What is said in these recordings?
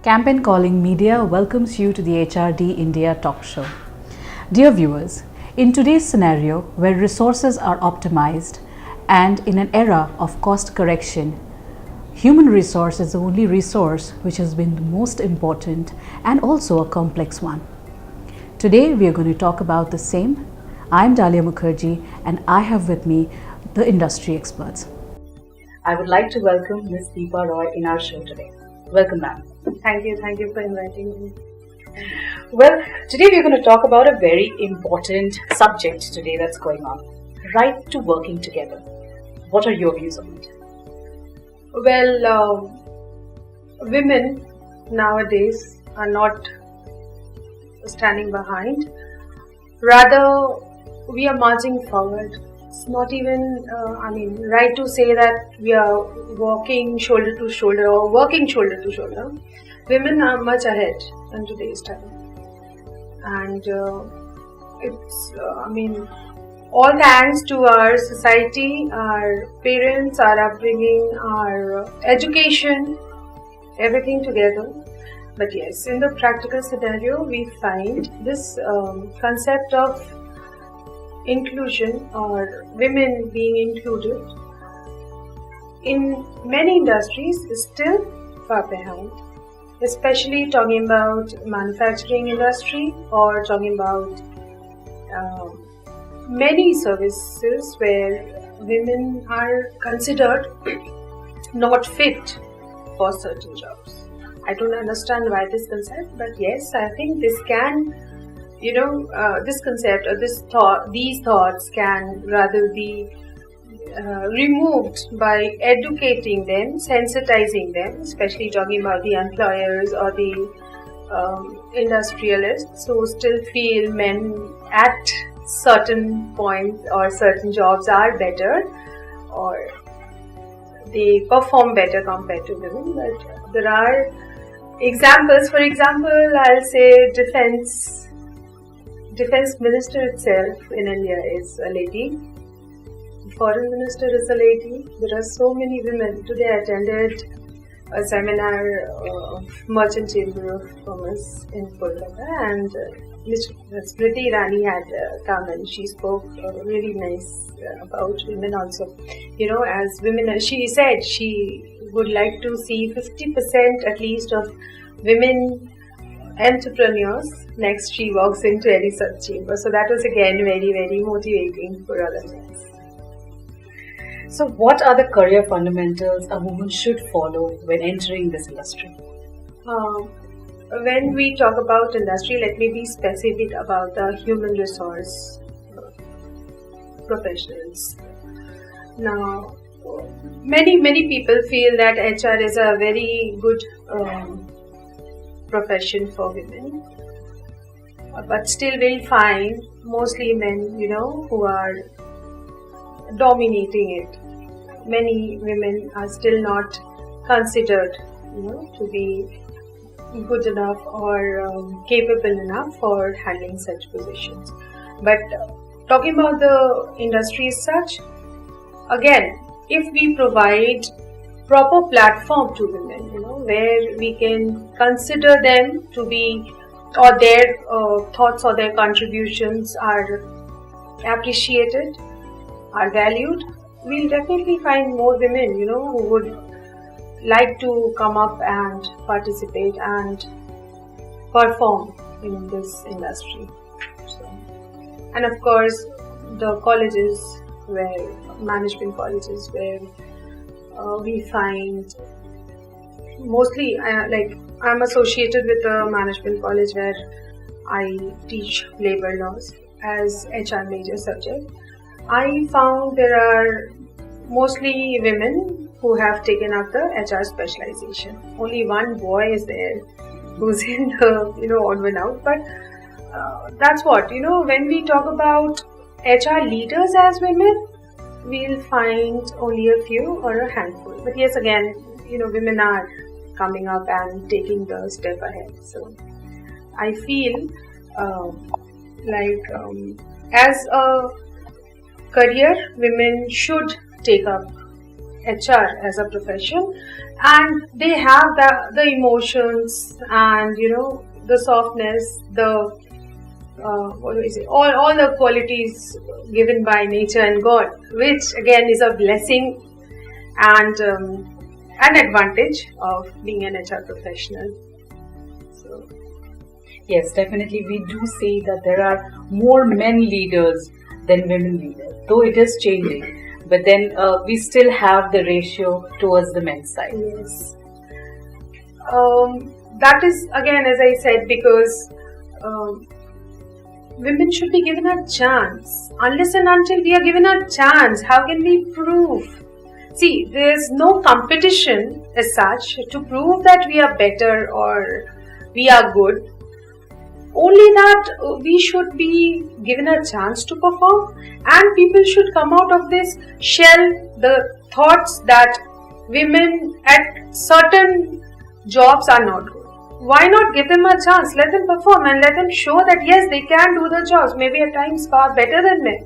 Campaign Calling Media welcomes you to the HRD India talk show. Dear viewers, in today's scenario where resources are optimized and in an era of cost correction, human resource is the only resource which has been the most important and also a complex one. Today we are going to talk about the same. I'm Dalia Mukherjee and I have with me the industry experts. I would like to welcome Ms. Deepa Roy in our show today. Welcome, ma'am. Thank you for inviting me. Well, today we're going to talk about a very important subject today that's going on. Right to working together. What are your views on it? Well, women nowadays are not standing behind. Rather, we are marching forward. It's not even, right to say that we are walking shoulder to shoulder or working shoulder to shoulder. Women are much ahead in today's time. And all thanks to our society, our parents, our upbringing, our education, everything together. But yes, in the practical scenario, we find this concept of inclusion or women being included in many industries is still far behind, especially talking about manufacturing industry or talking about many services where women are considered not fit for certain jobs. I don't understand why this concept, but yes, I think this can, this concept or these thoughts can rather be removed by educating them, sensitizing them, especially talking about the employers or the industrialists who still feel men at certain points or certain jobs are better or they perform better compared to women. But there are examples. For example, I'll say defense minister itself in India is a lady. Foreign minister is a lady. There are so many women. Today I attended a seminar of Merchant Chamber of Commerce in Kolkata, and Smriti Irani had come and she spoke really nice about women also. As women, she said she would like to see 50% at least of women entrepreneurs next she walks into any such chamber. So that was again very, very motivating for all of us. So what are the career fundamentals a woman should follow when entering this industry? When we talk about industry, let me be specific about the human resource professionals. Now, many people feel that HR is a very good profession for women, but still we'll find mostly men, who are dominating it. Many women are still not considered, to be good enough or capable enough for handling such positions. But talking about the industry as such, again, if we provide proper platform to women, where we can consider them to be, or their thoughts or their contributions are appreciated, are valued, we'll definitely find more women, who would like to come up and participate and perform in this industry. And of course, the colleges management colleges where we find mostly, I'm associated with a management college where I teach labor laws as HR major subject. I found there are mostly women who have taken up the HR specialization. Only one boy is there who's in the odd one out. But that's what, when we talk about HR leaders as women, we'll find only a few or a handful. But yes, again, women are coming up and taking the step ahead. So I feel as a career, women should take up HR as a profession, and they have the emotions and the softness, the what do we say? All the qualities given by nature and God, which again is a blessing and an advantage of being an HR professional. So, yes, definitely we do see that there are more men leaders than women leaders, though it is changing. But then we still have the ratio towards the men's side. Yes. That is again, as I said, because women should be given a chance. Unless and until we are given a chance, how can we prove? See, there's no competition as such to prove that we are better or we are good. Only that we should be given a chance to perform, and people should come out of this shell, the thoughts that women at certain jobs are not good. Why not give them a chance? Let them perform and let them show that yes, they can do the jobs, maybe at times far better than men.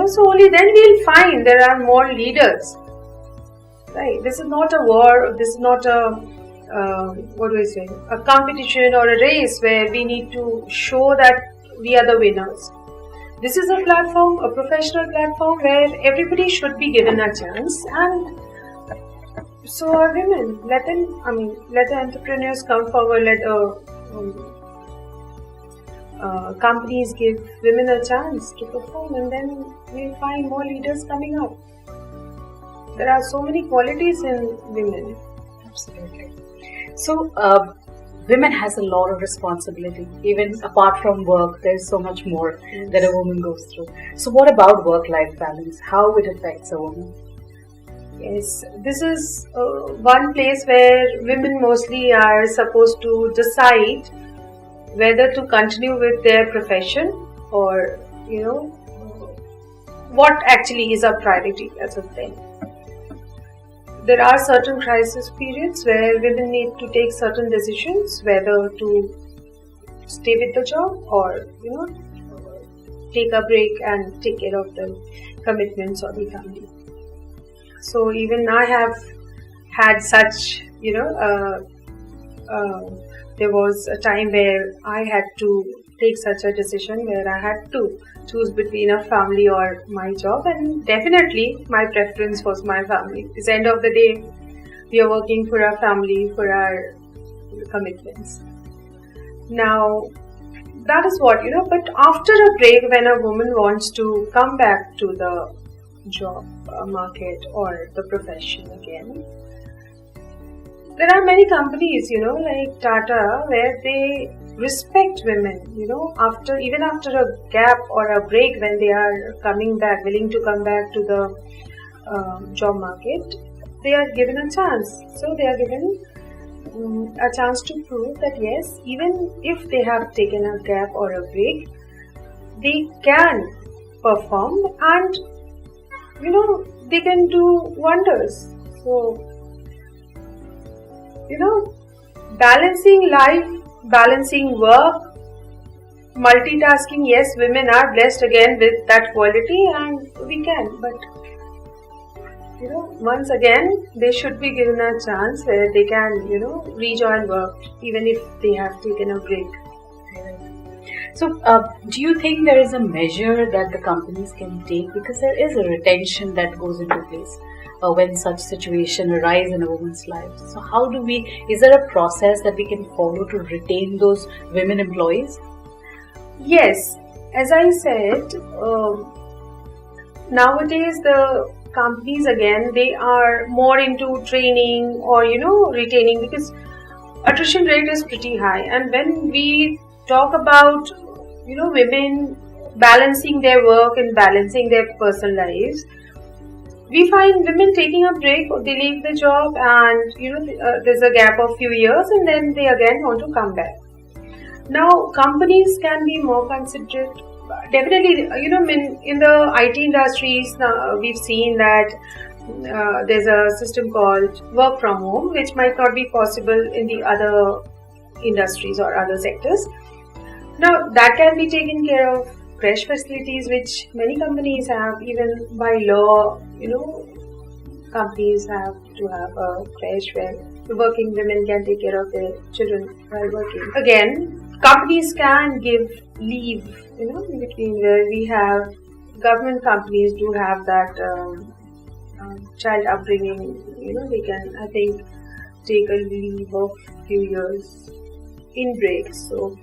So only then we'll find there are more leaders. Right? This is not a war, this is not a a competition or a race where we need to show that we are the winners. This is a platform, a professional platform where everybody should be given a chance, and so are women. Let the entrepreneurs come forward, let companies give women a chance to perform, and then we'll find more leaders coming up. There are so many qualities in women. Absolutely. So, women has a lot of responsibility. Even apart from work, there's so much more that a woman goes through. So, what about work-life balance? How it affects a woman? Yes, this is one place where women mostly are supposed to decide whether to continue with their profession or, what actually is a priority as of then. There are certain crisis periods where women need to take certain decisions, whether to stay with the job or, take a break and take care of the commitments or the family. So even I have had such, there was a time where I had to take such a decision where I had to choose between a family or my job, and definitely my preference was my family. At the end of the day, we are working for our family, for our commitments. Now, that is what, but after a break, when a woman wants to come back to the job market or the profession again, there are many companies, like Tata, where they respect women, after a gap or a break, when they are coming back, willing to come back to the job market, they are given a chance. So they are given a chance to prove that yes, even if they have taken a gap or a break, they can perform and they can do wonders. So balancing life, balancing work, multitasking, yes, women are blessed again with that quality and we can, but once again they should be given a chance where they can rejoin work even if they have taken a break. So do you think there is a measure that the companies can take, because there is a retention that goes into place when such situation arise in a woman's life? So how do is there a process that we can follow to retain those women employees? Yes, as I said, nowadays the companies again, they are more into training or retaining, because attrition rate is pretty high, and when we talk about women balancing their work and balancing their personal lives, we find women taking a break, they leave the job and there's a gap of few years and then they again want to come back. Now companies can be more considerate. Definitely, in the IT industries, we've seen that there's a system called work from home, which might not be possible in the other industries or other sectors. Now that can be taken care of. Crash facilities, which many companies have, even by law, companies have to have a creche where the working women can take care of their children while working. Again, companies can give leave, in between, where we have government companies do have that child upbringing. They can, I think, take a leave of few years in breaks. So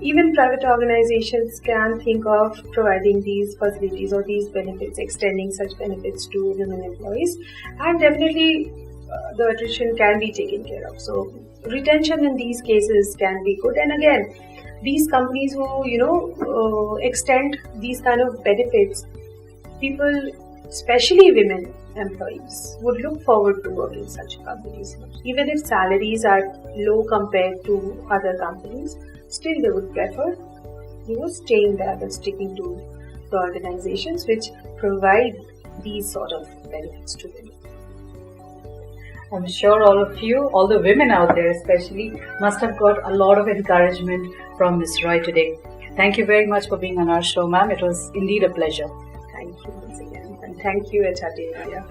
even private organizations can think of providing these facilities or these benefits, extending such benefits to women employees, and definitely the attrition can be taken care of. So retention in these cases can be good. And again, these companies who extend these kind of benefits, people, especially women employees, would look forward to work in such companies. Even if salaries are low compared to other companies, still they would prefer staying there and sticking to the organizations which provide these sort of benefits to women. I'm sure all of you, all the women out there especially, must have got a lot of encouragement from Ms. Roy today. Thank you very much for being on our show, ma'am. It was indeed a pleasure. Thank you once again, and thank you, HRD India.